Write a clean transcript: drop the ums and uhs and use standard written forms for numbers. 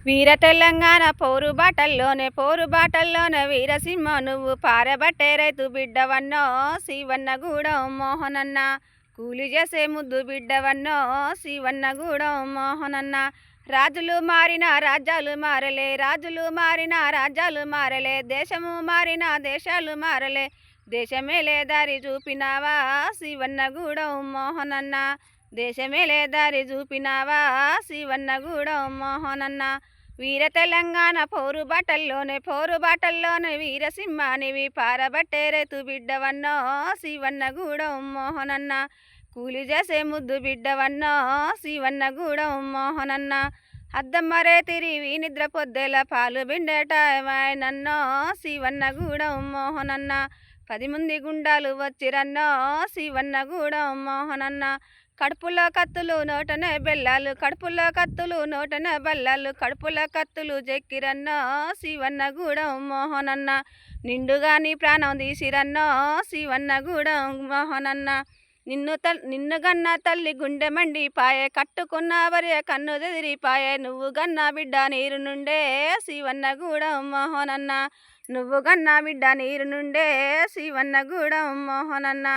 వీర తెలంగాణ పోరు బాటల్లోనే వీరసింహ నువ్వు పారబట్టే రైతు బిడ్డవన్నో శివన్నగూడెం మోహనన్న. కూలి చేసే ముద్దు బిడ్డవన్నో శివన్నగూడెం మోహనన్న. రాజులు మారిన రాజ్యాలు మారలే, రాజులు మారిన రాజ్యాలు మారలే, దేశము మారిన దేశాలు మారలే, దేశమేలే దారి చూపినావా శివన్నగూడెం మోహనన్న. దేశమేలే దారి చూపినావా శివన్నగూడెం మోహనన్న. వీర తెలంగాణ పోరు బాటల్లోనే వీరసింహానివి పారబట్టే రైతు బిడ్డవన్నో శివన్నగూడెం మోహనన్న. కూలి చేసే ముద్దు బిడ్డవన్నో శివన్నగూడెం మోహనన్న. అద్దమ్మ రేతిరివి నిద్ర పొద్దెల పాలు బిండేటాయనన్నో శివన్నగూడెం మోహనన్న. 10 మంది గుండాలు వచ్చిరన్నో శివన్నగూడెం మోహనన్న. కడుపులో కత్తులు నోటనే బెల్లాలు, కడుపులో కత్తులు నోటనే బెల్లాలు, కడుపులో కత్తులు చెక్కిరన్నో శివన్నగూడెం మోహనన్న. నిండుగా నీ ప్రాణం తీసిరన్నో శివన్నగూడెం మోహనన్న. నిన్ను గన్న తల్లి గుండె మండిపాయే, కట్టుకున్న వరే కన్ను చెదిరిపాయే, నువ్వు గన్న బిడ్డ నీరు నుండే శివన్నగూడెం మోహనన్న. నువ్వు గన్న బిడ్డ నీరు నుండే శివన్నగూడెం మోహనన్న.